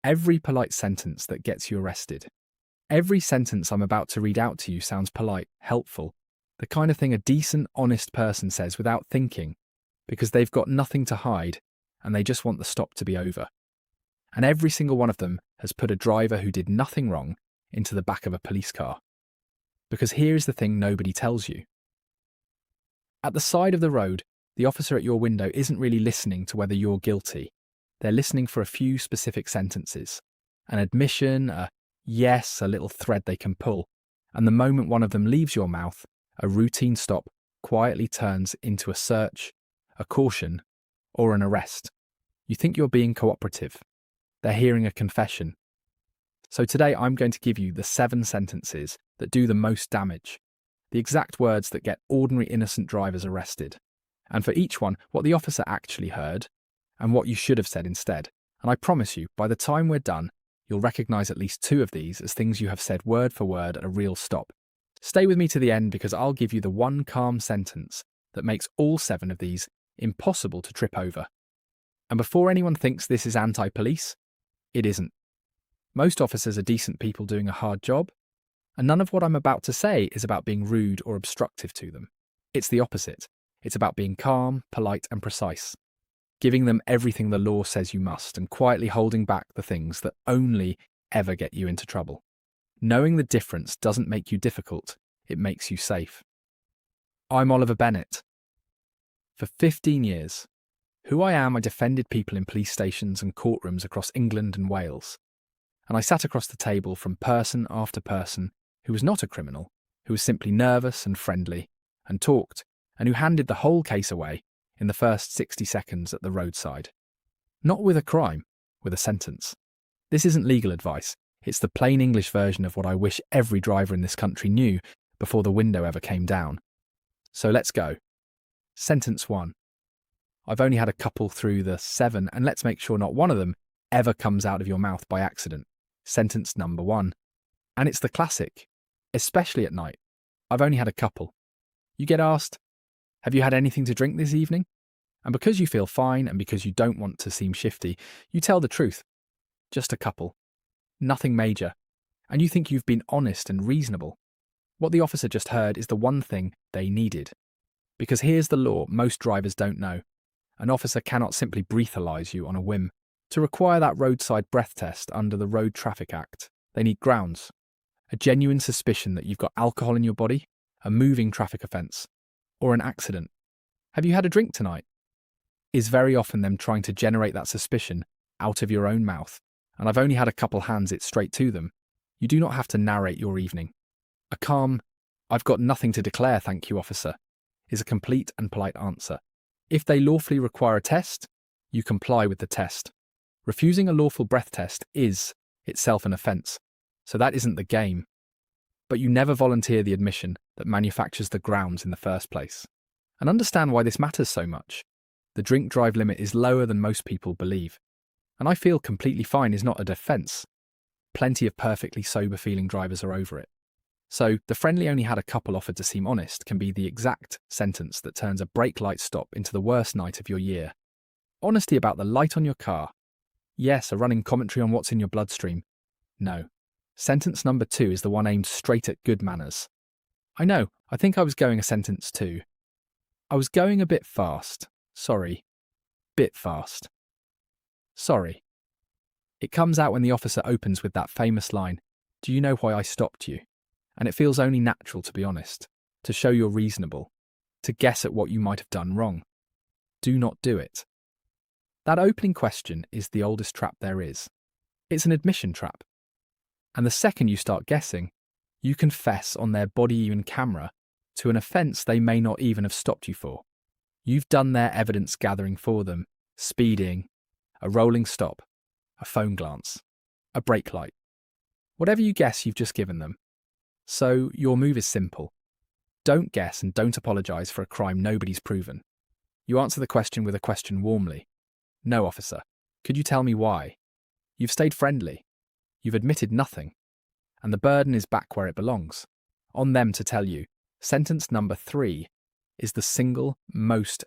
Every polite sentence that gets you arrested. Every sentence I'm about to read out to you sounds polite, helpful, the kind of thing a decent, honest person says without thinking, because they've got nothing to hide and they just want the stop to be over. And every single one of them has put a driver who did nothing wrong into the back of a police car. Because here is the thing nobody tells you. At the side of the road, the officer at your window isn't really listening to whether you're guilty. They're listening for a few specific sentences. An admission, a yes, a little thread they can pull. And the moment one of them leaves your mouth, a routine stop quietly turns into a search, a caution, or an arrest. You think you're being cooperative. They're hearing a confession. So today I'm going to give you the 7 sentences that do the most damage, the exact words that get ordinary innocent drivers arrested, and for each one, what the officer actually heard and what you should have said instead. And I promise you, by the time we're done, you'll recognise at least 2 of these as things you have said word for word at a real stop. Stay with me to the end because I'll give you the one calm sentence that makes all 7 of these impossible to trip over. And before anyone thinks this is anti-police, it isn't. Most officers are decent people doing a hard job, and none of what I'm about to say is about being rude or obstructive to them. It's the opposite. It's about being calm, polite, and precise, giving them everything the law says you must, and quietly holding back the things that only ever get you into trouble. Knowing the difference doesn't make you difficult, it makes you safe. I'm Oliver Bennett. For 15 years, who I am, I defended people in police stations and courtrooms across England and Wales. And I sat across the table from person after person who was not a criminal, who was simply nervous and friendly, and talked, and who handed the whole case away in the first 60 seconds at the roadside. Not with a crime, with a sentence. This isn't legal advice, it's the plain English version of what I wish every driver in this country knew before the window ever came down. So let's go. Sentence 1. I've only had a couple through the 7, and let's make sure not one of them ever comes out of your mouth by accident. Sentence number 1. And it's the classic, especially at night. I've only had a couple. You get asked, have you had anything to drink this evening? And because you feel fine and because you don't want to seem shifty, you tell the truth. Just a couple. Nothing major. And you think you've been honest and reasonable. What the officer just heard is the one thing they needed. Because here's the law most drivers don't know. An officer cannot simply breathalyse you on a whim. To require that roadside breath test under the Road Traffic Act, they need grounds. A genuine suspicion that you've got alcohol in your body, a moving traffic offence, or an accident. Have you had a drink tonight? Is very often them trying to generate that suspicion out of your own mouth, and I've only had a couple hands it straight to them. You do not have to narrate your evening. A calm, I've got nothing to declare, thank you, officer, is a complete and polite answer. If they lawfully require a test, you comply with the test. Refusing a lawful breath test is itself an offence, so that isn't the game. But you never volunteer the admission that manufactures the grounds in the first place. And understand why this matters so much. The drink-drive limit is lower than most people believe. And I feel completely fine is not a defence. Plenty of perfectly sober-feeling drivers are over it. So, the friendly only had a couple offered to seem honest can be the exact sentence that turns a brake light stop into the worst night of your year. Honesty about the light on your car. Yes, a running commentary on what's in your bloodstream. No. Sentence number 2 is the one aimed straight at good manners. I know, I think I was going a sentence 2. I was going a bit fast. Sorry. Bit fast. Sorry. It comes out when the officer opens with that famous line, "Do you know why I stopped you?" And it feels only natural to be honest, to show you're reasonable, to guess at what you might have done wrong. Do not do it. That opening question is the oldest trap there is. It's an admission trap. And the second you start guessing, you confess on their body and camera to an offence they may not even have stopped you for. You've done their evidence gathering for them, speeding, a rolling stop, a phone glance, a brake light. Whatever you guess, you've just given them. So your move is simple. Don't guess and don't apologise for a crime nobody's proven. You answer the question with a question warmly. No, officer. Could you tell me why? You've stayed friendly. You've admitted nothing. And the burden is back where it belongs. On them to tell you. Sentence number 3 is the single most